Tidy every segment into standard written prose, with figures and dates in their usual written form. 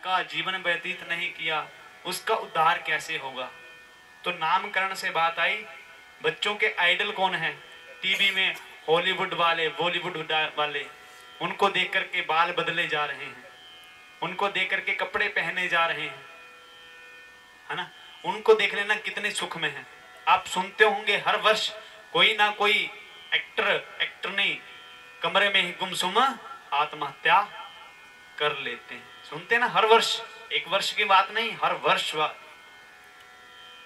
का जीवन व्यतीत नहीं किया, उसका उद्धार कैसे होगा। तो नामकरण से बात आई। बच्चों के आइडल कौन है? टीवी में हॉलीवुड वाले, बॉलीवुड वाले, उनको देख करके बाल बदले जा रहे हैं, उनको देख करके कपड़े पहने जा रहे हैं, है ना। उनको देख लेना कितने सुख में है। आप सुनते होंगे हर वर्ष कोई ना कोई एक्टर ने कमरे में ही गुमसुम आत्महत्या कर लेते हैं। सुनते ना हर वर्ष, एक वर्ष की बात नहीं, हर वर्ष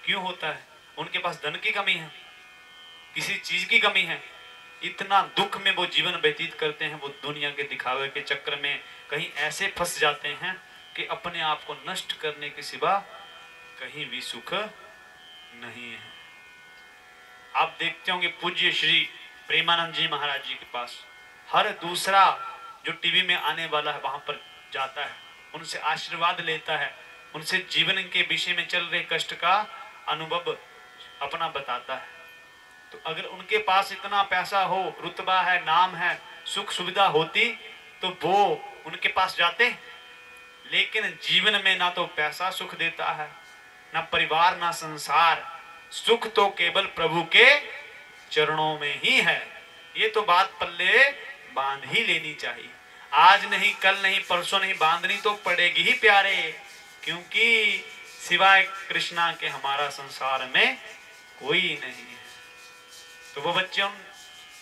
क्यों होता है? उनके पास धन की कमी है, किसी चीज की कमी है, इतना दुख में वो जीवन व्यतीत करते हैं। वो दुनिया के दिखावे के चक्कर में कहीं ऐसे फंस जाते हैं कि अपने आप को नष्ट करने के सिवा कहीं भी सुख नहीं है। आप देखते होंगे पूज्य श्री प्रेमानंद जी महाराज जी के पास हर दूसरा जो टीवी में आने वाला है वहां पर जाता है, उनसे आशीर्वाद लेता है, उनसे जीवन के विषय में चल रहे कष्ट का अनुभव अपना बताता है। तो अगर उनके पास इतना पैसा हो, रुतबा है, नाम है, सुख सुविधा होती तो वो उनके पास जाते। लेकिन जीवन में ना तो पैसा सुख देता है, ना परिवार, ना संसार। सुख तो केवल प्रभु के चरणों में ही है। ये तो बात पल्ले बांध ही लेनी चाहिए। आज नहीं, कल नहीं, परसों नहीं, बांधनी तो पड़ेगी ही प्यारे, क्योंकि सिवाय कृष्णा के हमारा संसार में कोई नहीं है। तो वो बच्चों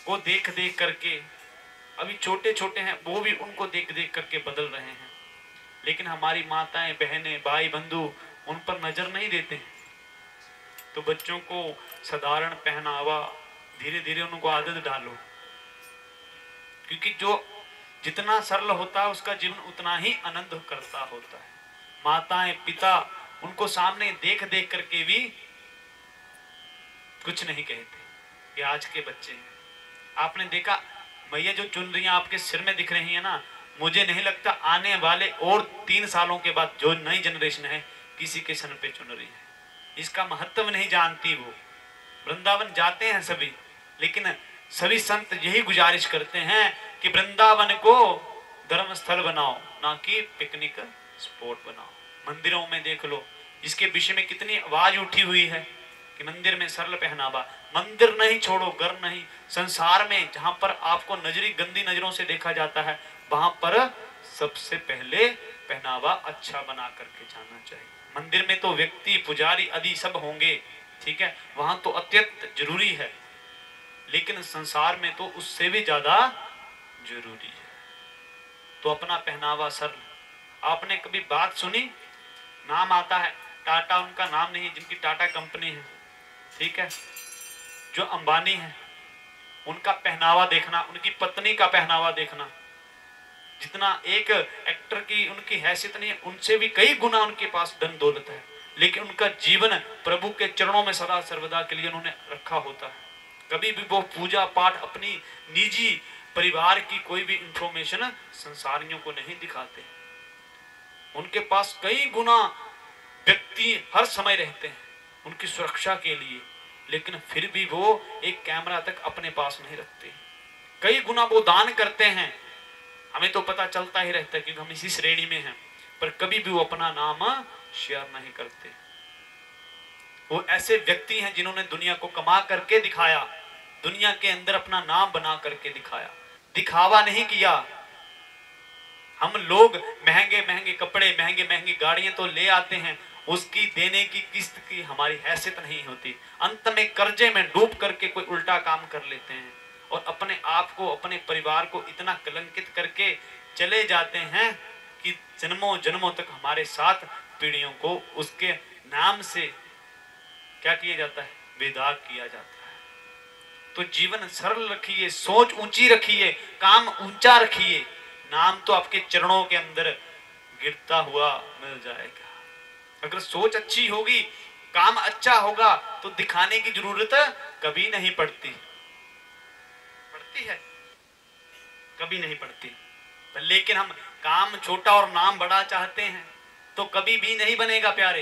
को देख देख करके, अभी छोटे छोटे हैं, वो भी उनको देख देख करके बदल रहे हैं। लेकिन हमारी माताएं, बहनें, भाई, बंधु उन पर नजर नहीं देते हैं। तो बच्चों को साधारण पहनावा, धीरे धीरे उनको आदत डालो, क्योंकि जो जितना सरल होता है उसका जीवन उतना ही आनंद करता होता है। माताएं, पिता उनको सामने देख देख करके भी कुछ नहीं कहते। ये आज के बच्चे हैं। आपने देखा मैया जो चुनरियां आपके सिर में दिख रही है ना, मुझे नहीं लगता आने वाले और 3 सालों के बाद जो नई जनरेशन है किसी के सर पे चुनरी है। इसका महत्व नहीं जानती वो। वृंदावन जाते हैं सभी, लेकिन सभी संत यही गुजारिश करते हैं कि वृंदावन को धर्म स्थल बनाओ, ना कि पिकनिक स्पॉट बनाओ। मंदिरों में देख लो, इसके विषय में कितनी आवाज उठी हुई है कि मंदिर में सरल पहनावा। मंदिर नहीं छोड़ो, घर नहीं, संसार में जहां पर आपको नजरी गंदी नजरों से देखा जाता है, वहां पर सबसे पहले पहनावा अच्छा बना करके जाना चाहिए। मंदिर में तो व्यक्ति, पुजारी आदि सब होंगे, ठीक है, वहां तो अत्यंत जरूरी है, लेकिन संसार में तो उससे भी ज्यादा जरूरी है। तो अपना पहनावा सरल। आपने कभी बात सुनी, नाम आता है टाटा, उनका नाम नहीं, जिनकी टाटा कंपनी है, ठीक है, जो अंबानी है, उनका पहनावा देखना, उनकी पत्नी का पहनावा देखना, जितना एक एक्टर की उनकी हैसियत नहीं है, उनसे भी कई गुना उनके पास धन दौलत है, लेकिन उनका जीवन प्रभु के चरणों में सदा सर्वदा के लिए उन्होंने रखा होता है। कभी भी वो पूजा पाठ, अपनी निजी परिवार की कोई भी इंफॉर्मेशन संसारियों को नहीं दिखाते। उनके पास कई गुना व्यक्ति हर समय रहते हैं उनकी सुरक्षा के लिए, लेकिन फिर भी वो एक कैमरा तक अपने पास नहीं रखते। कई गुना वो दान करते हैं, हमें तो पता चलता ही रहता है क्योंकि हम इसी श्रेणी में हैं, पर कभी भी वो अपना नाम शेयर नहीं करते। वो ऐसे व्यक्ति हैं जिन्होंने दुनिया को कमा करके दिखाया, दुनिया के अंदर अपना नाम बना करके दिखाया, दिखावा नहीं किया। हम लोग महंगे महंगे कपड़े, महंगे महंगी गाड़ियां तो ले आते हैं, उसकी देने की किस्त की हमारी हैसियत नहीं होती। अंत में कर्जे में डूब करके कोई उल्टा काम कर लेते हैं और अपने आप को, अपने परिवार को इतना कलंकित करके चले जाते हैं कि जन्मों जन्मों तक हमारे साथ पीढ़ियों को उसके नाम से क्या किया जाता है, बेदाग किया जाता है। तो जीवन सरल रखिए, सोच ऊंची रखिए, काम ऊंचा रखिए, नाम तो आपके चरणों के अंदर गिरता हुआ मिल जाएगा। अगर सोच अच्छी होगी, काम अच्छा होगा, तो दिखाने की जरूरत कभी नहीं पड़ती। पड़ती है? कभी नहीं पड़ती। लेकिन हम काम छोटा और नाम बड़ा चाहते हैं तो कभी भी नहीं बनेगा प्यारे,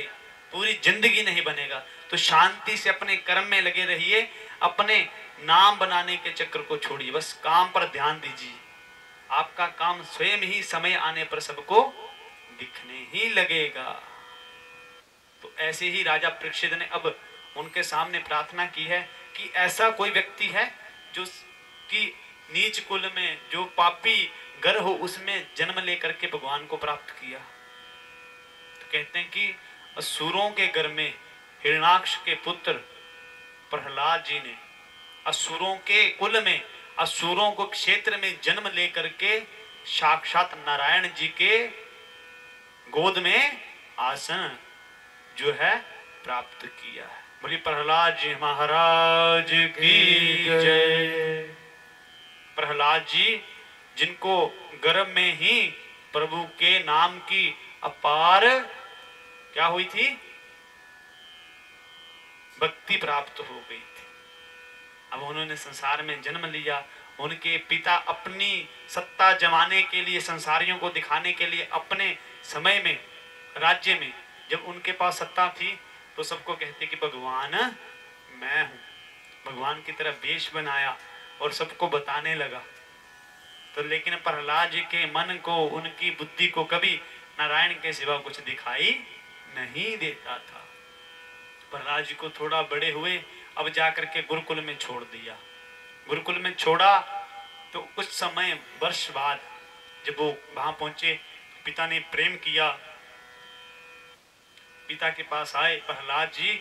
पूरी जिंदगी नहीं बनेगा। तो शांति से अपने कर्म में लगे रहिए, अपने नाम बनाने के चक्र को छोड़िए, बस काम पर ध्यान दीजिए। आपका काम स्वयं ही समय आने पर सबको दिखने ही लगेगा। तो ऐसे ही राजा परीक्षित ने अब उनके सामने प्रार्थना की है कि ऐसा कोई व्यक्ति है जो कि नीच कुल में, जो पापी घर हो, उसमें जन्म लेकर के भगवान को प्राप्त किया। तो कहते हैं कि असुरों के घर में हिरणाक्ष के पुत्र प्रहलाद जी ने असुरों के कुल में, असुरों को क्षेत्र में जन्म लेकर के साक्षात नारायण जी के गोद में आसन जो है प्राप्त किया है। बोली प्रहलाद जी महाराज की जय। प्रहलाद जी जिनको गर्भ में ही प्रभु के नाम की अपार क्या हुई थी, भक्ति प्राप्त हो गई थी। अब उन्होंने संसार में जन्म लिया। उनके पिता अपनी सत्ता जमाने के लिए, संसारियों को दिखाने के लिए, अपने समय में राज्य में जब उनके पास सत्ता थी तो सबको कहते कि भगवान मैं हूं। भगवान की तरह वेश बनाया और सबको बताने लगा। तो लेकिन प्रहलाद जी के मन को, उनकी बुद्धि को कभी नारायण के सिवा कुछ दिखाई नहीं देता था। प्रहलाद जी को थोड़ा बड़े हुए, अब जाकर के गुरुकुल में छोड़ दिया। गुरुकुल में छोड़ा तो कुछ समय वर्ष बाद जब वो वहां पहुंचे, पिता ने प्रेम किया, पिता के पास आए प्रहलाद जी।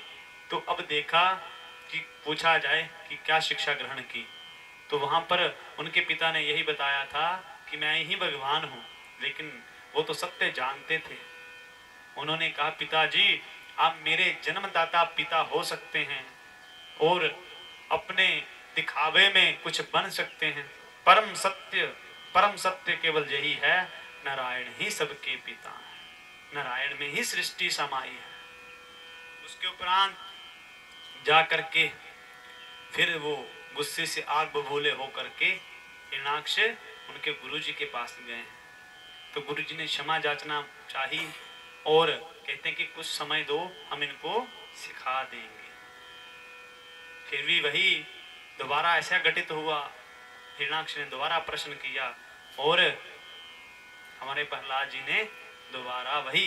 तो अब देखा कि पूछा जाए कि क्या शिक्षा ग्रहण की, तो वहां पर उनके पिता ने यही बताया था कि मैं ही भगवान हूं। लेकिन वो तो सत्य जानते थे। उन्होंने कहा पिताजी आप मेरे जन्मदाता पिता हो सकते हैं और अपने दिखावे में कुछ बन सकते हैं। परम सत्य केवल यही है, नारायण ही सबके पिता हैं, नारायण में ही सृष्टि समाई है। उसके उपरांत जा करके फिर वो गुस्से से आग बबूले होकर के हिरणाक्ष उनके गुरुजी के पास गए हैं। तो गुरुजी ने क्षमा याचना चाही और कहते हैं कि कुछ समय दो, हम इनको सिखा देंगे। फिर भी वही दोबारा ऐसा घटित हुआ। हिरणाक्ष ने दोबारा प्रश्न किया और हमारे प्रहलाद जी ने दोबारा वही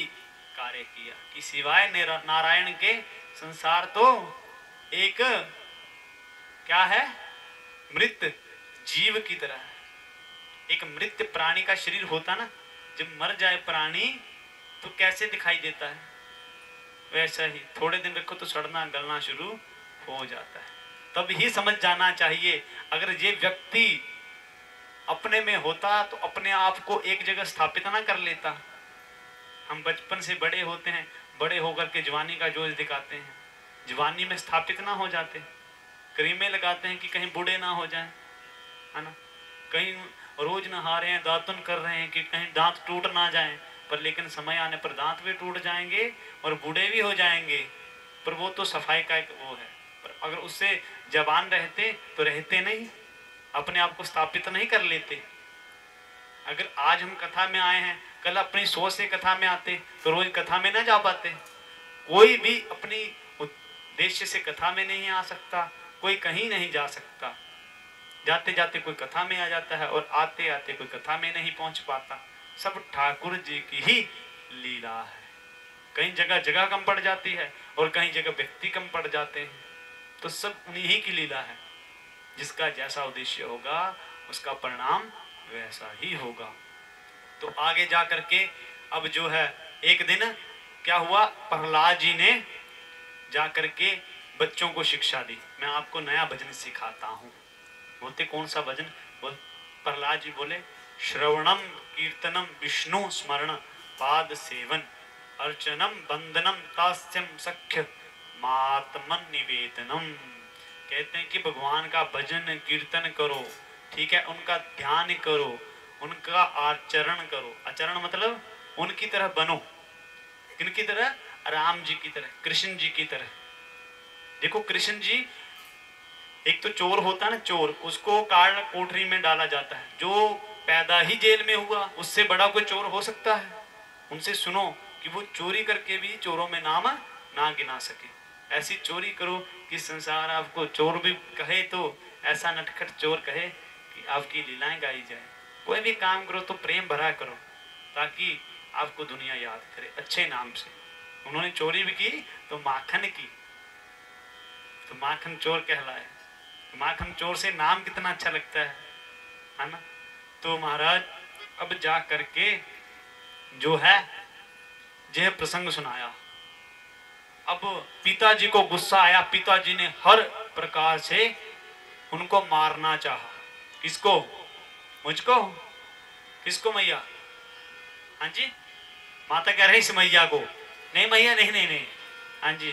कार्य किया कि सिवाय नारायण के संसार तो एक क्या है, मृत जीव की तरह है। एक मृत प्राणी का शरीर होता ना, जब मर जाए प्राणी तो कैसे दिखाई देता है, वैसा ही थोड़े दिन रखो तो सड़ना गलना शुरू हो जाता है। तब ही समझ जाना चाहिए, अगर ये व्यक्ति अपने में होता तो अपने आप को एक जगह स्थापित ना कर लेता। हम बचपन से बड़े होते हैं, बड़े होकर के जवानी का जोश दिखाते हैं, जवानी में स्थापित ना हो जाते, क्रीमें लगाते हैं कि कहीं बूढ़े ना हो जाएं, है ना, कहीं रोज नहा रहे हैं, दातुन कर रहे हैं कि कहीं दांत टूट ना जाएं, पर लेकिन समय आने पर दांत भी टूट जाएंगे और बूढ़े भी हो जाएंगे। पर वो तो सफाई का एक वो है, पर अगर उससे जवान रहते तो रहते नहीं, अपने आप को स्थापित नहीं कर लेते। अगर आज हम कथा में आए हैं, कल अपनी सोच से कथा में आते तो रोज कथा में ना जा पाते। कोई भी अपनी उद्देश्य से कथा में नहीं आ सकता, कोई कहीं नहीं जा सकता। जाते जाते कोई कथा में आ जाता है और आते आते कोई कथा में नहीं पहुंच पाता। सब ठाकुर जी की ही लीला है। कहीं जगह जगह कम पड़ जाती है और कहीं जगह व्यक्ति कम पड़ जाते हैं, तो सब उन्हीं की लीला है। जिसका जैसा उद्देश्य होगा उसका परिणाम वैसा ही होगा। तो आगे जा करके अब जो है एक दिन क्या हुआ, प्रहलाद जी ने जा करके बच्चों को शिक्षा दी। मैं आपको नया भजन सिखाता हूँ। बोलते कौन सा भजन? प्रहलाद जी बोले श्रवणम कीर्तनम विष्णु स्मरण पाद सेवन अर्चनम बंदनम तास्यम सख्य मातमन निवेदनम। कहते हैं कि भगवान का भजन कीर्तन करो, ठीक है, उनका ध्यान करो, उनका आचरण करो। आचरण मतलब उनकी तरह बनो। किनकी तरह? राम जी की तरह, कृष्ण जी की तरह। देखो कृष्ण जी, एक तो चोर होता है ना, चोर, उसको काल कोठरी में डाला जाता है। जो पैदा ही जेल में हुआ, उससे बड़ा कोई चोर हो सकता है? उनसे सुनो कि वो चोरी करके भी चोरों में नाम ना गिना सके। ऐसी चोरी करो कि संसार आपको चोर भी कहे तो ऐसा नटखट चोर कहे कि आपकी लीलाएं गाई जाए। कोई भी काम करो तो प्रेम भरा करो, ताकि आपको दुनिया याद करे अच्छे नाम से। उन्होंने चोरी भी की तो माखन की, तो माखन चोर कहलाए। तो माखन चोर से नाम कितना अच्छा लगता है ना। तो महाराज अब जा करके जो है यह प्रसंग सुनाया। अब पिताजी को गुस्सा आया, पिताजी ने हर प्रकार से उनको मारना चाहा। किसको? मुझको? किसको मैया? हाँ जी, माता कह रही इस मैया को। नहीं मैया, नहीं नहीं नहीं, हाँ जी,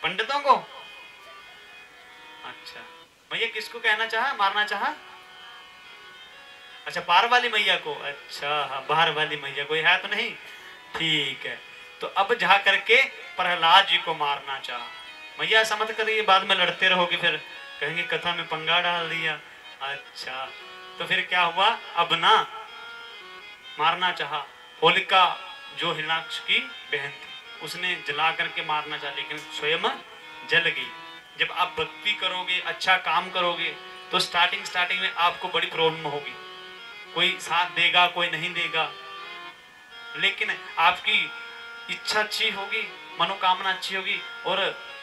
पंडितों को। अच्छा मैया किसको कहना चाहा, मारना चाहा? अच्छा पार वाली मैया को। अच्छा हाँ, बाहर वाली मैया कोई है तो नहीं, ठीक है। तो अब जा करके प्रहलाद जी को मारना चाहा। मैया ऐसा मत करिए, बाद में लड़ते रहोगे, फिर कहेंगे कथा में पंगा डाल दिया। अच्छा तो फिर क्या हुआ, अब ना मारना चाहा। होलिका जो हिरणाक्ष की बहन थी, उसने जला करके मारना चाहा, लेकिन स्वयं जल गई। जब आप भक्ति करोगे, अच्छा काम करोगे, तो स्टार्टिंग में आपको बड़ी प्रॉब्लम होगी। कोई साथ देगा, कोई नहीं देगा, लेकिन आपकी इच्छा अच्छी होगी, मनोकामना अच्छी होगी और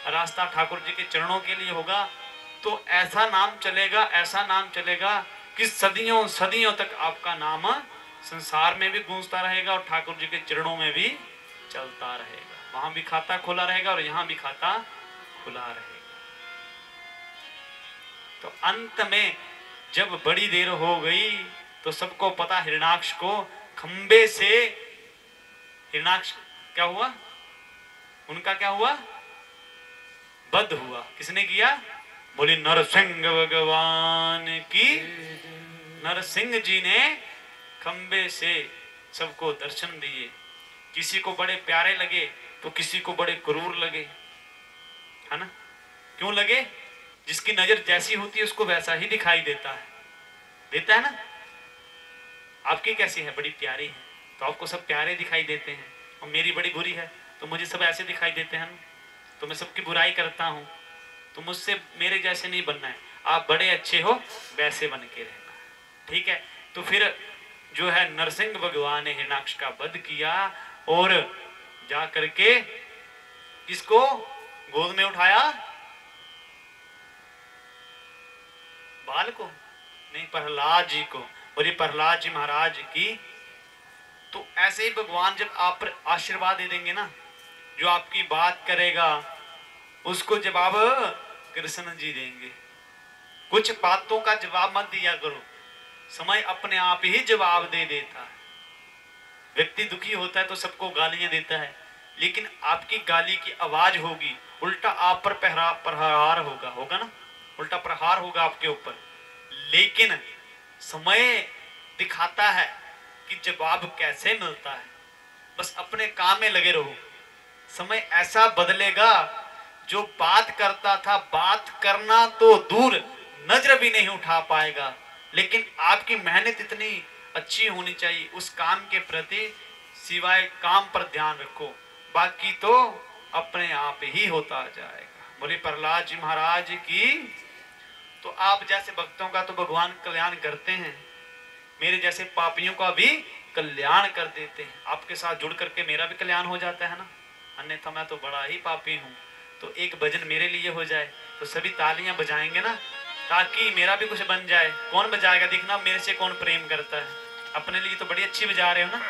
रास्ता ठाकुर जी के चरणों के लिए होगा, तो ऐसा नाम चलेगा, ऐसा नाम चलेगा कि सदियों सदियों तक आपका नाम संसार में भी गूंजता रहेगा और ठाकुर जी के चरणों में भी चलता रहेगा। वहां भी खाता खुला रहेगा और यहां भी खाता खुला रहेगा। तो अंत में जब बड़ी देर हो गई तो सबको पता, हिरणाक्ष को खंबे से, हिरणाक्ष क्या हुआ, उनका क्या हुआ, वध हुआ। किसने किया? बोली नरसिंह भगवान की। नरसिंह जी ने खंबे से सबको दर्शन दिए। किसी को बड़े प्यारे लगे तो किसी को बड़े क्रूर लगे, है ना। क्यों लगे? जिसकी नजर जैसी होती है उसको वैसा ही दिखाई देता है, देता है ना। आपकी कैसी है? बड़ी प्यारी है तो आपको सब प्यारे दिखाई देते हैं, और मेरी बड़ी बुरी है तो मुझे सब ऐसे दिखाई देते हैं। तो मैं सबकी बुराई करता हूं, तो मुझसे मेरे जैसे नहीं बनना है, आप बड़े अच्छे हो वैसे बन के रहना, ठीक है। तो फिर जो है नरसिंह भगवान ने हिरणाक्ष का वध किया और जा करके किसको गोद में उठाया? बाल को नहीं, प्रहलाद जी को। बोली प्रहलाद जी महाराज की। तो ऐसे ही भगवान जब आप पर आशीर्वाद दे देंगे ना, जो आपकी बात करेगा उसको जवाब कृष्ण जी देंगे। कुछ बातों का जवाब मत दिया करो, समय अपने आप ही जवाब दे देता है। व्यक्ति दुखी होता है तो सबको गालियां देता है, लेकिन आपकी गाली की आवाज होगी, उल्टा आप पर प्रहार होगा, होगा ना, उल्टा प्रहार होगा आपके ऊपर। लेकिन समय दिखाता है कि जवाब कैसे मिलता है। बस अपने काम में लगे रहो, समय ऐसा बदलेगा, जो बात करता था बात करना तो दूर नजर भी नहीं उठा पाएगा, लेकिन आपकी मेहनत इतनी अच्छी होनी चाहिए उस काम के प्रति, सिवाय काम पर ध्यान रखो, बाकी तो अपने आप ही होता जाएगा। बोले प्रहलाद जी महाराज की। तो आप जैसे भक्तों का तो भगवान कल्याण करते हैं, मेरे जैसे पापियों का भी कल्याण कर देते हैं। आपके साथ जुड़ करके मेरा भी कल्याण हो जाता है ना, अन्यथा मैं तो बड़ा ही पापी हूँ। तो एक भजन मेरे लिए हो जाए तो सभी तालियां बजाएंगे ना, ताकि मेरा भी कुछ बन जाए। कौन बजाएगा? दिखना मेरे से कौन प्रेम करता है। अपने लिए तो बड़ी अच्छी बजा रहे हो ना।